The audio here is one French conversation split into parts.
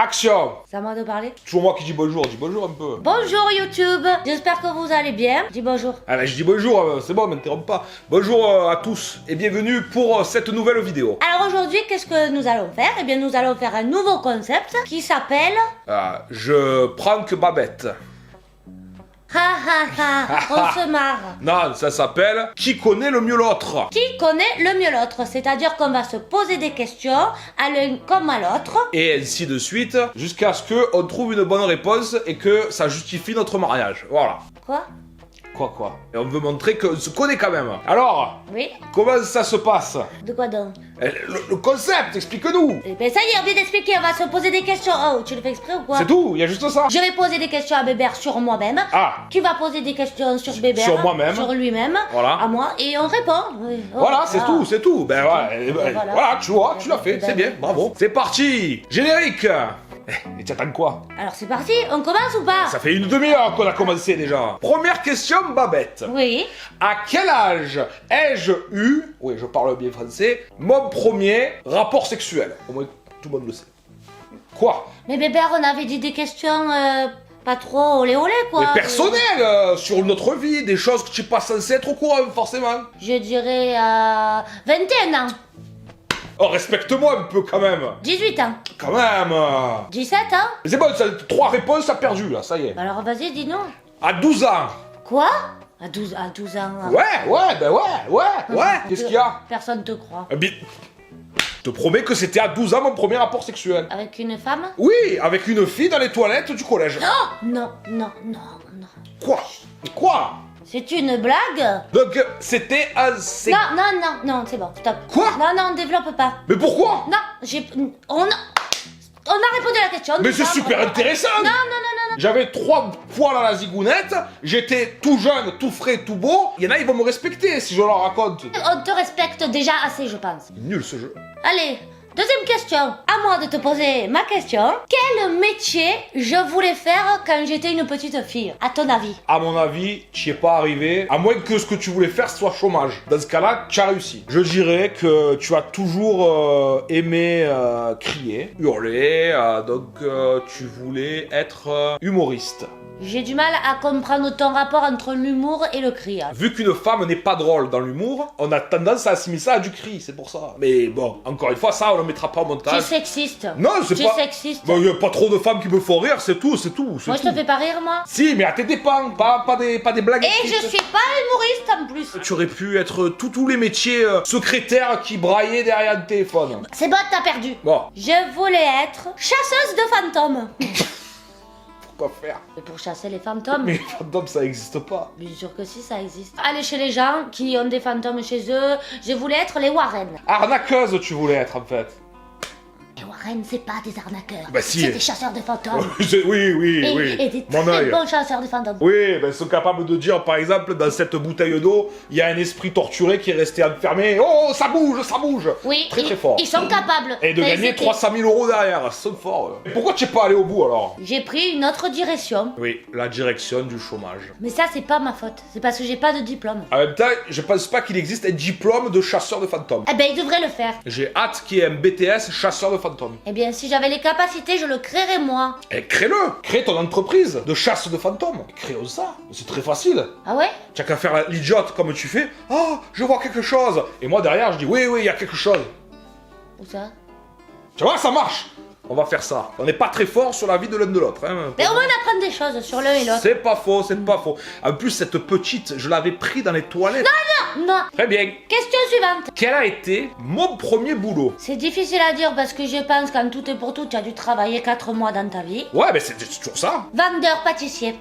Action! C'est à moi de parler? Toujours moi qui dis bonjour un peu. Bonjour YouTube, j'espère que vous allez bien. Dis bonjour. Ah ben je dis bonjour, c'est bon, m'interromps pas. Bonjour à tous et bienvenue pour cette nouvelle vidéo. Alors aujourd'hui, qu'est-ce que nous allons faire? Eh bien nous allons faire un nouveau concept qui s'appelle... Je prank Babette. Ha ha ha, on se marre. Non, ça s'appelle Qui connaît le mieux l'autre? Qui connaît le mieux l'autre? C'est-à-dire qu'on va se poser des questions à l'un comme à l'autre. Et ainsi de suite, jusqu'à ce qu'on trouve une bonne réponse et que ça justifie notre mariage. Voilà. Quoi? Quoi? Et on veut montrer qu'on se connaît quand même. Alors, Oui? comment ça se passe? De quoi donc? Le concept, explique-nous. Eh bien ça y est, on vient d'expliquer, on va se poser des questions. Oh, tu le fais exprès ou quoi? C'est tout, il y a juste ça. Je vais poser des questions à Bébert sur moi-même. Ah, Qui va poser des questions sur Bébert. Sur moi-même. Sur lui-même. Voilà. À moi. Et on répond. Oui. Oh, voilà, c'est tout. Ben ouais, Voilà. voilà, tu vois, tu l'as fait, Ben c'est bien, oui. bravo. C'est parti, générique. Et t'attends quoi? Alors c'est parti, on commence ou pas? Ça fait une demi-heure qu'on a commencé déjà. Première question, Babette. Oui. À quel âge ai-je eu, oui, je parle bien français, mon premier rapport sexuel? Au moins, tout le monde le sait. Quoi? Mais Bébert, on avait dit des questions pas trop olé olé quoi. Mais personnel, sur notre vie, des choses que tu n'es pas censé être au courant, forcément. Je dirais 21 ans. Oh, respecte-moi un peu quand même. 18 ans. Quand même. 17 ans. Mais c'est bon, ça, 3 réponses, t'as perdu là, ça y est. Bah alors vas-y, dis-nous. À 12 ans. Quoi? À 12 ans. Ouais. Qu'est-ce qu'il y a? Personne te croit. Eh bien, je te promets que c'était à 12 ans mon premier rapport sexuel. Avec une femme? Oui, avec une fille dans les toilettes du collège. Non. Quoi? C'est une blague? Donc, c'était un sexe. Non, c'est bon, stop. Quoi? Non, développe pas. Mais pourquoi? Non, on a répondu à la question. Mais c'est super intéressant. Non. J'avais 3 poils à la zigounette, j'étais tout jeune, tout frais, tout beau. Il y en a, ils vont me respecter si je leur raconte. On te respecte déjà assez, je pense. Nul ce jeu. Allez, deuxième question. À moi de te poser ma question. Quel métier je voulais faire quand j'étais une petite fille, à ton avis? À mon avis, tu n'y es pas arrivé, à moins que ce que tu voulais faire soit chômage. Dans ce cas-là, tu as réussi. Je dirais que tu as toujours aimé crier, hurler, donc tu voulais être humoriste. J'ai du mal à comprendre ton rapport entre l'humour et le cri. Vu qu'une femme n'est pas drôle dans l'humour, on a tendance à assimiler ça à du cri, c'est pour ça. Mais bon, encore une fois, ça, on le mettra pas au Tu es montage. sexiste. Non, c'est Tu pas... es sexiste. Bon, y a pas trop de femmes qui me font rire, c'est tout. Moi, je te fais pas rire, moi. Si, mais à tes dépens, pas des blagues. Et je suis pas humoriste en plus. Tu aurais pu être tous les métiers secrétaires qui braillaient derrière le téléphone. C'est bon, t'as perdu. Bon, Je voulais être chasseuse de fantômes. pourquoi faire? Et pour chasser les fantômes. Mais les fantômes, ça existe pas. Bien sûr que si, ça existe. Aller chez les gens qui ont des fantômes chez eux. Je voulais être les Warren. Arnaqueuse, tu voulais être en fait. Les Warren, c'est pas des arnaqueurs. Bah si. C'est des chasseurs de fantômes. Oui. Et des Mon très œil. bons chasseurs de fantômes. Oui, ben, ils sont capables de dire, par exemple, dans cette bouteille d'eau, il y a un esprit torturé qui est resté enfermé. Oh, ça bouge. Oui, Très fort. Ils sont capables. Et de Mais gagner c'était- 300 000 euros derrière. Ils sont forts. Et pourquoi tu n'es pas allé au bout alors? J'ai pris une autre direction. Oui, la direction du chômage. Mais ça, c'est pas ma faute. C'est parce que j'ai pas de diplôme. En même temps, je pense pas qu'il existe un diplôme de chasseur de fantômes. Eh ben, ils devraient le faire. J'ai hâte qu'il y ait un BTS chasseur de fantômes. Eh bien, si j'avais les capacités, je le créerais moi. Et crée-le! Crée ton entreprise de chasse de fantômes. Créons ça. C'est très facile. Ah ouais? Tu n'as qu'à faire l'idiote comme tu fais. Oh, je vois quelque chose. Et moi derrière, je dis oui, il y a quelque chose. Où ça? Tu vois, ça marche. On va faire ça. On n'est pas très fort sur la vie de l'un de l'autre. Hein. Mais au moins, on apprend des choses sur l'un et l'autre. C'est pas faux. En plus, cette petite, je l'avais pris dans les toilettes. Non. Très bien. Question suivante. Quel a été mon premier boulot? C'est difficile à dire parce que je pense qu'en tout et pour tout, tu as dû travailler 4 mois dans ta vie. Ouais, mais c'est toujours ça. Vendeur pâtissier.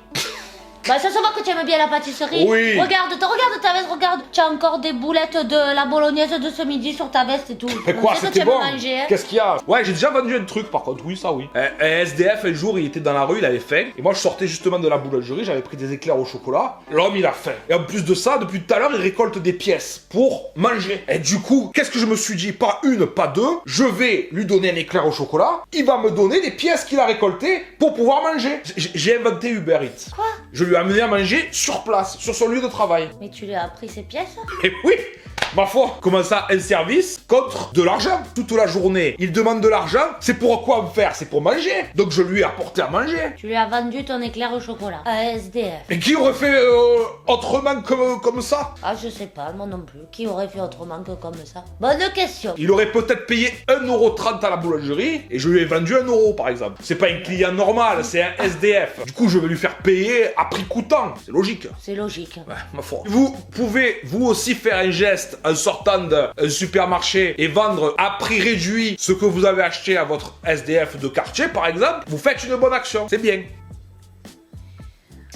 Bah ça se voit que tu aimes bien la pâtisserie. Oui. Regarde ta veste, regarde. Tu as encore des boulettes de la bolognaise de ce midi sur ta veste et tout. Mais quoi, On sait que tu c'était aimes bon. manger, hein. Qu'est-ce qu'il y a? Ouais, j'ai déjà vendu un truc par contre, oui, ça oui. Un SDF, un jour, il était dans la rue, il avait faim. Et moi, je sortais justement de la boulangerie, j'avais pris des éclairs au chocolat. L'homme, il a faim. Et en plus de ça, depuis tout à l'heure, il récolte des pièces pour manger. Et du coup, qu'est-ce que je me suis dit? Pas une, pas deux. Je vais lui donner un éclair au chocolat. Il va me donner des pièces qu'il a récoltées pour pouvoir manger. J'ai inventé Uber Eats. Quoi? Je lui ai amené à manger sur place, sur son lieu de travail. Mais tu lui as pris ses pièces? Et oui, Ma foi, comment ça, un service contre de l'argent toute la journée. Il demande de l'argent, c'est pour quoi me faire? C'est pour manger. Donc je lui ai apporté à manger. Tu lui as vendu ton éclair au chocolat à SDF. Et qui aurait fait autrement comme ça? Ah, je sais pas, moi non plus. Qui aurait fait autrement que comme ça? Bonne question. Il aurait peut-être payé 1,30€ à la boulangerie et je lui ai vendu 1 euro par exemple. C'est pas un client normal, c'est un SDF. Du coup, je vais lui faire payer à prix coûtant. C'est logique. C'est logique. Ouais, ma foi. Vous pouvez vous aussi faire un geste en sortant d'un supermarché et vendre à prix réduit ce que vous avez acheté à votre SDF de quartier par exemple. Vous faites une bonne action. C'est bien.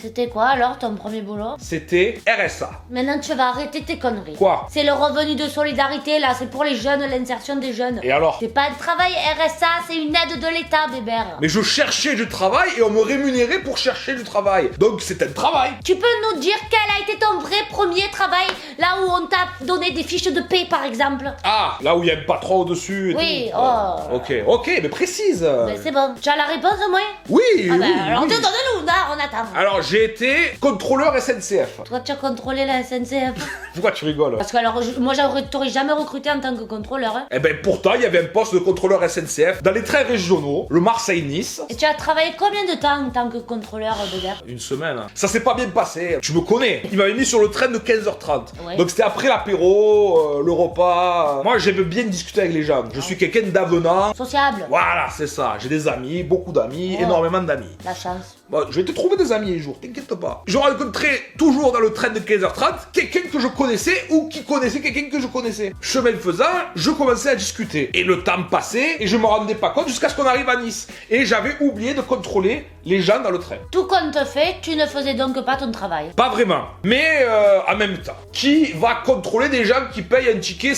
C'était quoi alors ton premier boulot? C'était RSA. Maintenant tu vas arrêter tes conneries. Quoi? C'est le revenu de solidarité là, c'est pour les jeunes, l'insertion des jeunes. Et alors? C'est pas un travail RSA, c'est une aide de l'État, bébert. Mais je cherchais du travail et on me rémunérait pour chercher du travail. Donc c'est un travail. Tu peux nous dire quel a été ton vrai premier travail, là où on t'a donné des fiches de paie par exemple? Ah, là où il y a un patron au-dessus et Oui, tout. oh. Ok, mais précise. Ben, c'est bon, tu as la réponse au moins? Oui, Ah ben oui, alors oui. donne-nous, là, on attend. Alors j'ai été contrôleur SNCF. Toi tu as contrôlé la SNCF? Pourquoi tu rigoles? Parce que alors, moi t'aurais jamais recruté en tant que contrôleur, hein. Eh ben pourtant, il y avait un poste de contrôleur SNCF dans les trains régionaux, le Marseille-Nice. Et tu as travaillé combien de temps en tant que contrôleur, bébert? Une semaine. Ça s'est pas bien passé. Tu me connais. Il m'avait mis sur le train de 15h30. Ouais. Donc c'était après l'apéro, le repas. Moi, j'aime bien discuter avec les gens. Je suis quelqu'un d'avenant. Sociable. Voilà, c'est ça. J'ai des amis, beaucoup d'amis, Oh. énormément d'amis. La chance. Bon, je vais te trouver des amis un jour, t'inquiète pas. Je rencontrais toujours dans le train de 15h30 quelqu'un que je connaissais ou qui connaissait quelqu'un que je connaissais. Chemin faisant, je commençais à discuter. Et le temps passait et je me rendais pas compte jusqu'à ce qu'on arrive à Nice. Et j'avais oublié de contrôler les gens dans le train. Tout compte fait, tu ne faisais donc pas ton travail. Pas vraiment. Mais en même temps, qui va contrôler des gens qui payent un ticket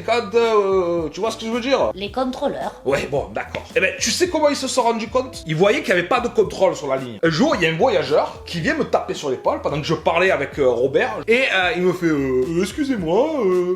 7,50€, tu vois ce que je veux dire? Les contrôleurs. Ouais, bon, d'accord. Eh ben, tu sais comment ils se sont rendus compte? Ils voyaient qu'il n'y avait pas de contrôle sur la ligne. Un jour, il y a un voyageur qui vient me taper sur l'épaule pendant que je parlais avec Robert. Et il me fait excusez-moi,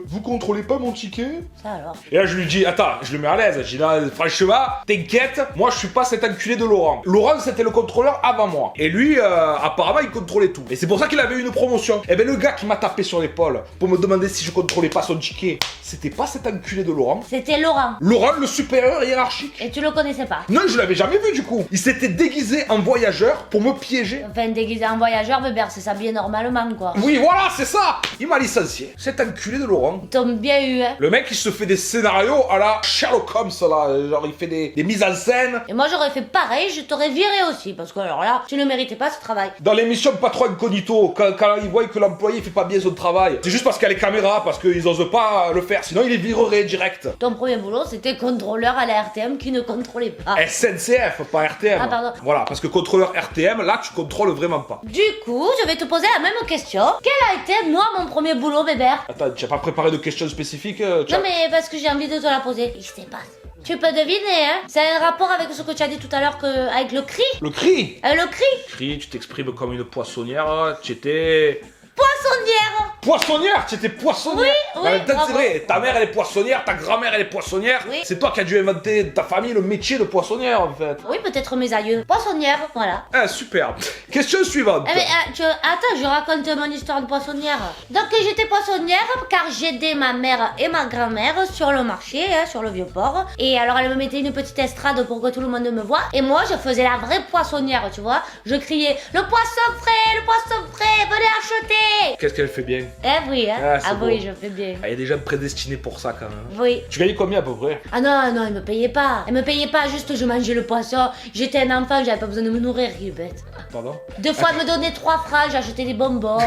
vous contrôlez pas mon ticket? Ça alors. Et là, je lui dis attends, je le mets à l'aise. Je dis là, franchement, t'inquiète, moi je suis pas cet enculé de Laurent. Laurent, c'était le contrôleur avant moi. Et lui, apparemment, il contrôlait tout. Et c'est pour ça qu'il avait eu une promotion. Et ben, le gars qui m'a tapé sur l'épaule pour me demander si je contrôlais pas son ticket, c'était pas cet enculé de Laurent. C'était Laurent. Laurent, le supérieur hiérarchique. Et tu le connaissais pas. Non, je l'avais jamais vu du coup. Il s'était déguisé en voyageur pour me piéger. Enfin, déguisé en voyageur, bébert, c'est s'habiller normalement, quoi. Oui, voilà, c'est ça. Il m'a licencié. Cet enculé de Laurent. Ils t'ont bien eu, hein. Le mec, il se fait des scénarios à la Sherlock Holmes, là. Genre, il fait des mises en scène. Et moi, j'aurais fait pareil, je t'aurais viré aussi. Parce que, alors là, tu ne méritais pas ce travail. Dans l'émission Patron Incognito, quand il voit que l'employé fait pas bien son travail, c'est juste parce qu'il y a les caméras, parce qu'ils osent pas le faire. Sinon, il les virerait direct. Ton premier boulot, c'était contrôleur à la RTM qui ne contrôlait pas. SNCF, pas RTM. Ah, pardon. Voilà, parce que contrôleur RTM, là, tu contrôles vraiment pas. Du coup, je vais te poser la même question. Quel a été, moi, mon premier boulot, bébert? Attends, tu as pas préparé de questions spécifiques Non, mais parce que j'ai envie de te la poser. Il s'est passé. Tu peux deviner, hein? C'est un rapport avec ce que tu as dit tout à l'heure avec le cri. Le cri. Le cri. Cri, tu t'exprimes comme une poissonnière, tu étais... Poissonnière. Poissonnière, tu étais poissonnière. Oui, oui, En même temps, bravo. c'est vrai, ta mère elle est poissonnière, ta grand-mère elle est poissonnière. Oui. C'est toi qui as dû inventer ta famille le métier de poissonnière en fait. Oui, peut-être mes aïeux. Poissonnière, voilà. Ah, super. Question suivante. Eh mais, attends, je raconte mon histoire de poissonnière. Donc j'étais poissonnière car j'aidais ma mère et ma grand-mère sur le marché, hein, sur le vieux port. Et alors elle me mettait une petite estrade pour que tout le monde me voie. Et moi je faisais la vraie poissonnière, tu vois. Je criais le poisson frais, venez acheter. Qu'est-ce qu'elle fait bien? Eh oui, hein. Ah, c'est Ah oui, beau. je fais bien. Ah, il y a des gens prédestinés pour ça quand même. Oui. Tu gagnais combien à peu près? Ah non, non, elle me payait pas. Elle me payait pas, juste je mangeais le poisson. J'étais un enfant, j'avais pas besoin de me nourrir, il est bête. Pardon? 2 fois, elle me donnait 3 francs, j'achetais des bonbons.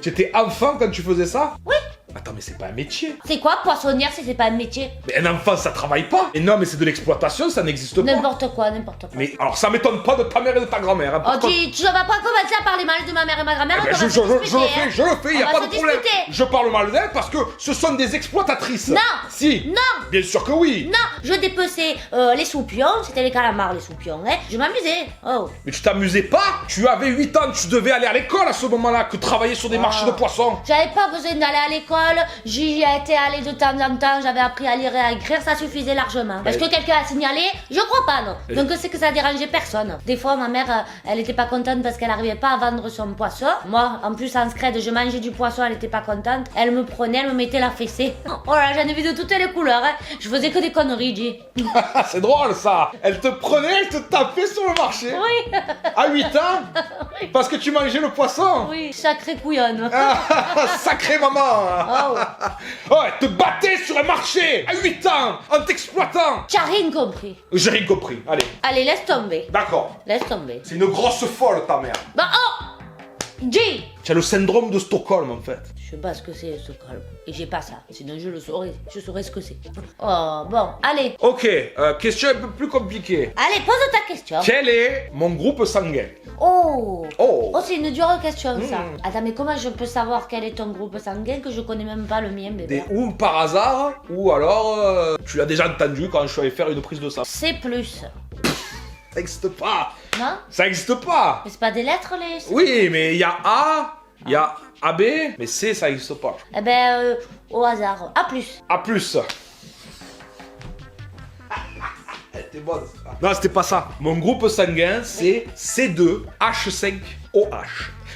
Tu étais enfant quand tu faisais ça? Oui. Attends, mais c'est pas un métier. C'est quoi poissonnière si c'est pas un métier? Mais un enfant ça travaille pas. Et non, mais c'est de l'exploitation, ça n'existe pas. N'importe quoi, n'importe quoi. Mais alors ça m'étonne pas de ta mère et de ta grand-mère. Hein, Oh, par contre- tu vas pas commencer à parler mal de ma mère et ma grand-mère, Eh ben, on va je se le disputer, fais, hein. y a On pas va de se problème. disputer. Je parle mal d'elles parce que ce sont des exploitatrices. Non. Si. Non. Bien sûr que oui. Non, je dépeçais les soupions, c'était les calamars, les soupions, hein. Je m'amusais. Oh. Mais tu t'amusais pas. Tu avais 8 ans, tu devais aller à l'école à ce moment-là, que travailler sur des marchés de poissons. J'avais pas besoin d'aller à l'école, j'y étais allée de temps en temps, j'avais appris à lire et à écrire, ça suffisait largement. Est-ce que quelqu'un a signalé? Je crois pas, non. Donc c'est que ça dérangeait personne. Des fois, ma mère, elle était pas contente parce qu'elle arrivait pas à vendre son poisson. Moi, en plus, en scred, je mangeais du poisson, elle était pas contente. Elle me prenait, elle me mettait la fessée. Oh là, j'en ai vu de toutes les couleurs, hein. Je faisais que des conneries, J. C'est drôle ça. Elle te prenait, elle te tapait sur le marché. Oui. À 8 ans. Parce que tu mangeais le poisson. Oui, sacrée couillonne. Sacré maman. Oh. Oh, elle te battait sur un marché à 8 ans en t'exploitant. T'as rien compris. J'ai rien compris. Allez, Allez, laisse tomber. d'accord. Laisse tomber. C'est une grosse folle ta mère. Bah, oh J. Tu as le syndrome de Stockholm en fait. Je sais pas ce que c'est, Stockholm. Et j'ai pas ça. Sinon, je le saurais. Je saurais ce que c'est. Oh, bon, allez. Ok, question un peu plus compliquée. Allez, pose ta question. Quel est mon groupe sanguin? Oh. Oh. Oh, c'est une dure question, ça. Attends, mais comment je peux savoir quel est ton groupe sanguin que je connais même pas le mien, bébé? Ou par hasard, ou alors tu l'as déjà entendu quand je suis allé faire une prise de sang. C'est plus. Ça n'existe pas. Non? Ça n'existe pas. Mais c'est pas des lettres, les... Oui, mais il y a A, il y a AB, mais C, ça n'existe pas. Eh ben, au hasard. A plus. A plus. C'était bonne ça. Non, c'était pas ça. Mon groupe sanguin, c'est C2H5OH.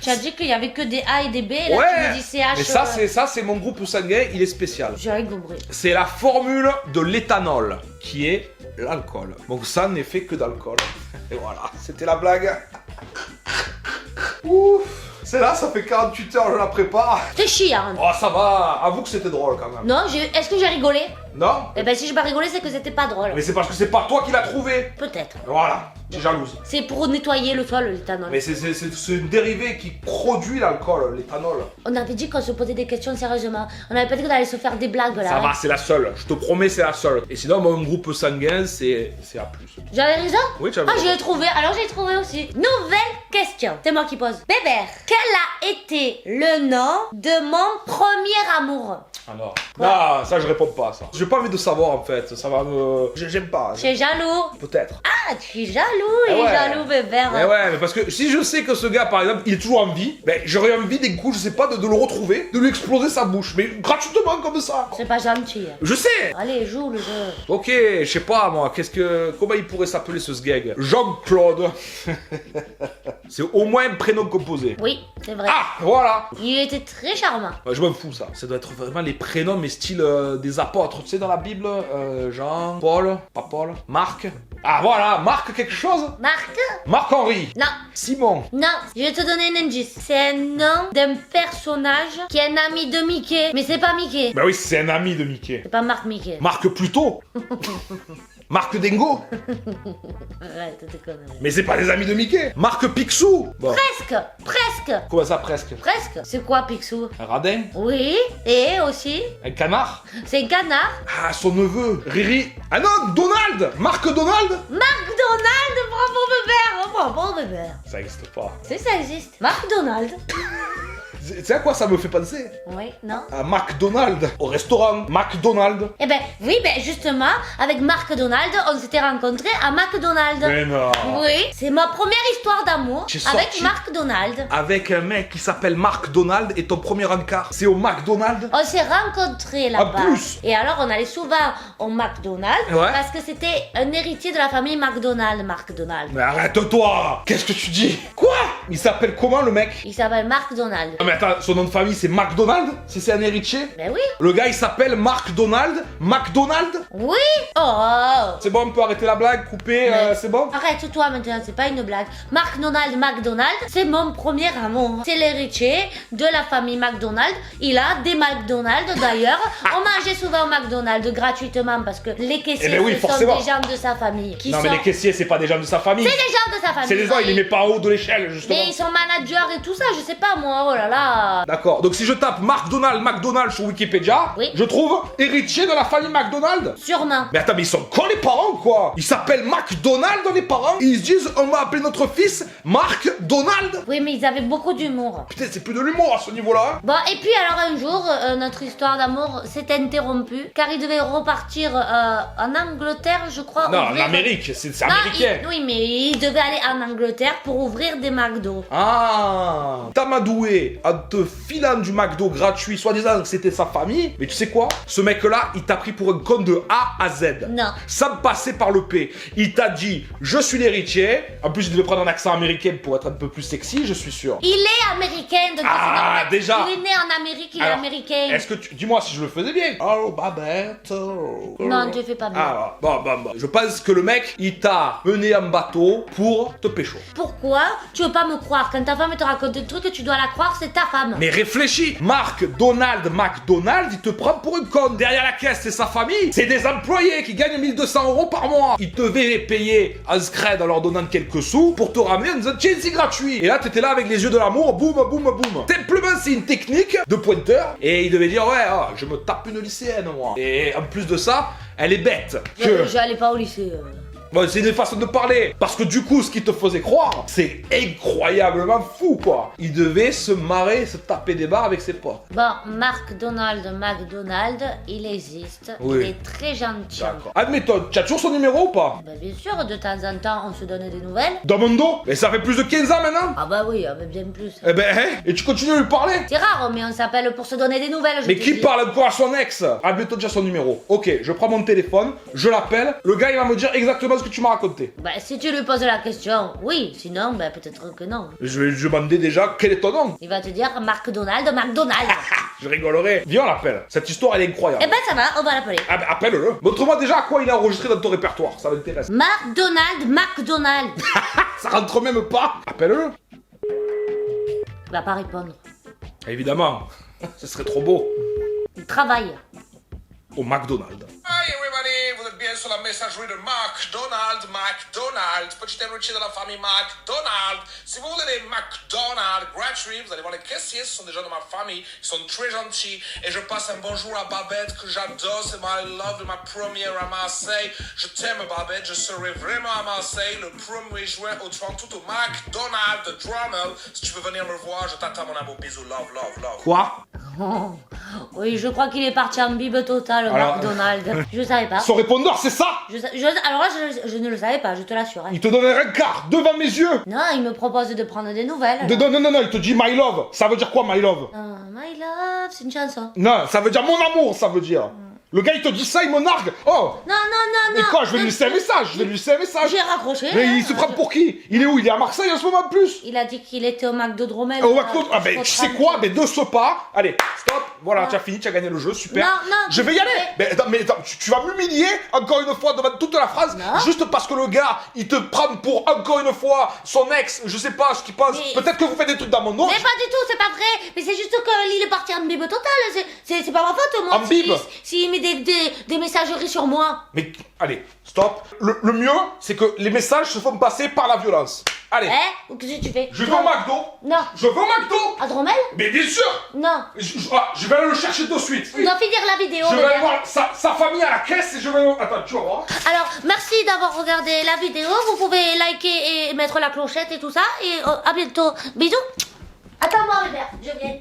Tu as dit qu'il y avait que des A et des B, et là Ouais, tu me dis CH... mais ça c'est mon groupe sanguin, il est spécial. J'ai rien compris. C'est la formule de l'éthanol, qui est l'alcool. Donc ça n'est fait que d'alcool. Et voilà, c'était la blague. Ouf. C'est là, ça fait 48 heures, je la prépare. T'es chiant. Oh, ça va, avoue que c'était drôle quand même. Non, est-ce que j'ai rigolé? Non? Eh ben, si j'ai pas rigolé, c'est que c'était pas drôle. Mais c'est parce que c'est pas toi qui l'as trouvé. Peut-être. Voilà, t'es jalouse. C'est pour nettoyer le sol, l'éthanol. Mais c'est une dérivée qui produit l'alcool, l'éthanol. On avait dit qu'on se posait des questions sérieusement. On avait pas dit qu'on allait se faire des blagues, là. Ça hein. va, c'est la seule. Je te promets, c'est la seule. Et sinon, mon groupe sanguin, c'est A+. J'avais raison? Oui, tu avais Ah, raison. j'ai trouvé. Alors, j'ai trouvé aussi. Nouvelle question. C'est moi qui pose. Bébert, quel a été le nom de mon premier amour? Alors. Non, ça, je réponds pas à ça. J'ai pas envie de savoir, en fait. Ça va me... J'aime pas. Tu es jaloux. Peut-être. Ah, tu es jaloux, Eh il est ouais. jaloux, Bébert. Mais ouais, mais parce que si je sais que ce gars, par exemple, il est toujours en vie, ben, j'aurais envie, d'un coup, je sais pas, de le retrouver, de lui exploser sa bouche. Mais gratuitement, comme ça. C'est pas gentil. Je sais. Allez, joue le jeu. Ok, je sais pas, moi, comment il pourrait s'appeler ce sgeg? Jean-Claude. C'est au moins un prénom composé. Oui, c'est vrai. Ah, voilà. Il était très charmant. Je m'en fous, ça. Ça doit être vraiment les prénoms, mais style des apôtres. Tu sais, dans la Bible, Jean, Paul, pas Paul, Marc. Ah, voilà, Marc quelque chose? Marc? Marc-Henri. Non. Simon. Non, je vais te donner un indice. C'est un nom d'un personnage qui est un ami de Mickey. Mais c'est pas Mickey. Bah oui, c'est un ami de Mickey. C'est pas Marc Mickey. Marc Pluto. Marc Dingo. Arrête tes conneries. Mais c'est pas des amis de Mickey. Marc Picsou. Bon. Presque. Presque. Comment ça, presque? Presque. C'est quoi, Picsou? Un radin. Oui. Et aussi, Un canard. c'est un canard. Ah, son neveu. Riri. Ah non, Donald. Marc Donald. McDonald, bravo Bébert. Bravo Bébert. Ça n'existe pas. Si ça existe. McDonald. Tu sais à quoi ça me fait penser? Oui, non? À McDonald's. Au restaurant McDonald's. Eh ben, oui, ben justement, avec Marc Donald, on s'était rencontrés à McDonald's. Mais non. Oui, c'est ma première histoire d'amour J'ai avec sorti- Marc Donald. Avec un mec qui s'appelle Marc Donald et ton premier encart, c'est au McDonald's. On s'est rencontrés là-bas. plus. Et alors, on allait souvent au McDonald's Ouais. parce que c'était un héritier de la famille McDonald, Marc Donald. Mais arrête-toi. Qu'est-ce que tu dis? Quoi? Il s'appelle comment le mec? Il s'appelle Marc Donald. Non mais attends, son nom de famille c'est McDonald? Si c'est un héritier? Ben oui. Le gars il s'appelle Marc Donald? McDonald? Oui. Oh. C'est bon, on peut arrêter la blague, couper, Mais- c'est bon? Arrête-toi maintenant, c'est pas une blague. Marc Donald McDonald, c'est mon premier amour. C'est l'héritier de la famille McDonald. Il a des McDonald's d'ailleurs. On mangeait souvent au McDonald's gratuitement parce que les caissiers Eh ben oui, ce sont forcément. des gens de sa famille. Qui Non mais sont... les caissiers c'est pas des gens de sa famille. C'est des gens de sa famille. C'est des gens, il les met pas en haut de l'échelle justement. Mais ils sont managers et tout ça, je sais pas moi, oh là là. D'accord, donc si je tape McDonald sur Wikipédia, Oui. je trouve héritier de la famille McDonald. Sûrement. Mais attends, mais ils sont cons les parents quoi. Ils s'appellent McDonald les parents. Et ils se disent on va appeler notre fils Marc Donald. Oui, mais ils avaient beaucoup d'humour. Putain, c'est plus de l'humour à ce niveau-là. Hein. Bon, et puis alors un jour, notre histoire d'amour s'est interrompue car il devait repartir en Angleterre, je crois. Non, en ouvrir- Amérique, c'est Non, américain. oui, mais il devait aller en Angleterre pour ouvrir des McDo. McDo. Ah, t'amadoué en te filant du McDo gratuit, soi-disant que c'était sa famille. Mais tu sais quoi? Ce mec-là, il t'a pris pour un con de A à Z. Non. Sans passer par le P. Il t'a dit, je suis l'héritier. En plus, il devait prendre un accent américain pour être un peu plus sexy, je suis sûr. Il est américain, donc Ah, c'est normal. déjà. Il est né en Amérique, il est Alors, américain. Est-ce que tu... Dis-moi si je le faisais bien. Oh, Babette. Non, tu fais pas bien. Ah, bon. Je pense que le mec, il t'a mené en bateau pour te pécho. Pourquoi tu veux pas me croire? Quand ta femme te raconte un truc, tu dois la croire, c'est ta femme. Mais réfléchis, Marc Donald McDonald, il te prend pour un con. Derrière la caisse, c'est sa famille. C'est des employés qui gagnent 1200 € par mois. Ils te devaient payer un scred en leur donnant quelques sous pour te ramener en disant tiens, c'est gratuit. Et là, t'étais là avec les yeux de l'amour, boum, boum, boum. Simplement, c'est une technique de pointeur. Et il devait dire ouais, je me tape une lycéenne, moi. Et en plus de ça, elle est bête. J'allais pas au lycée. Bon, c'est une façon de parler. Parce que du coup, ce qu'il te faisait croire, c'est incroyablement fou, quoi. Il devait se marrer, se taper des barres avec ses potes. Bon, McDonald, il existe. Oui. Il est très gentil. D'accord. Admettons, tu as toujours son numéro ou pas? Bah, bien sûr, de temps en temps, on se donne des nouvelles. Dans mon dos? Mais ça fait plus de 15 ans maintenant? Ah bah oui, mais bien plus. Eh ben, hein? Et tu continues à lui parler? C'est rare, mais on s'appelle pour se donner des nouvelles. Mais qui parle encore à son ex? Admettons déjà son numéro. Ok, je prends mon téléphone, je l'appelle, le gars il va me dire exactement ce que tu m'as raconté. Bah, si tu lui poses la question, oui. Sinon, bah, peut-être que non. Je vais lui demander déjà quel est ton nom. Il va te dire McDonald. Je rigolerai. Viens, on l'appelle. Cette histoire elle est incroyable. Eh ben, ça va, on va l'appeler. Ah ben, appelle-le. Montre-moi déjà à quoi il est enregistré dans ton répertoire, ça m'intéresse. McDonald. Ça rentre même pas. Appelle-le. Il va pas répondre. Évidemment, ce serait trop beau. Il travaille. Au McDonald's. Hi everybody, vous êtes bien sur la messagerie de McDonald, petit héritier de la famille McDonald. Si vous voulez des McDonald gratuits, vous allez voir les caissiers, ce sont des gens de ma famille, ils sont très gentils. Et je passe un bonjour à Babette que j'adore, c'est my love de ma première à Marseille. Je t'aime Babette, je serai vraiment à Marseille le 1er juin au 30 août au McDonald de Drummond. Si tu veux venir me voir, je t'attends mon amour, bisous, love. Quoi? Oh, oui, je crois qu'il est parti en bible totale, Alors- McDonald. Je savais pas. Son répondeur, c'est ça? Alors là, je ne le savais pas, je te l'assure. hein. Il te donne un rencard devant mes yeux. Non, il me propose de prendre des nouvelles. Non, il te dit my love. Ça veut dire quoi, my love? My love, c'est une chanson. Non, ça veut dire mon amour, ça veut dire. Le gars, il te dit ça, il me nargue. Oh! Non. Et quoi? Je vais lui laisser un message. J'ai raccroché. Mais hein. il se prend pour qui? Il est où? Il est à Marseille en ce moment en plus? Il a dit qu'il était au McDo de Rommel. Au McDo. Ah ben, tu sais quoi? Mais de ce pas. Allez, stop. Voilà, tu as fini, tu as gagné le jeu, super. Non, Je vais y aller. Mais attends, tu vas m'humilier encore une fois devant toute la phrase. Non. Juste parce que le gars, il te prend pour encore une fois son ex. Je sais pas ce qu'il pense. Mais- Peut-être que vous faites des trucs dans mon nom. Mais pas du tout, c'est pas vrai. Mais c'est juste qu'il est parti en bible totale. C'est pas ma faute, moi. En bible? S'il met des messageries sur moi. Mais allez, stop. Le mieux, c'est que les messages se font passer par la violence. Allez. Hein? Ou qu'est-ce que tu fais? Je vais au McDo. Non. Je vais au McDo. À Dromel? Mais bien sûr. Non. Je vais aller le chercher de suite. On doit finir la vidéo. Je vais bébé. aller voir sa famille à la caisse et je vais... Attends, tu vas voir. Alors, merci d'avoir regardé la vidéo. Vous pouvez liker et mettre la clochette et tout ça. Et à bientôt. Bisous. Attends-moi, Hubert. Je viens.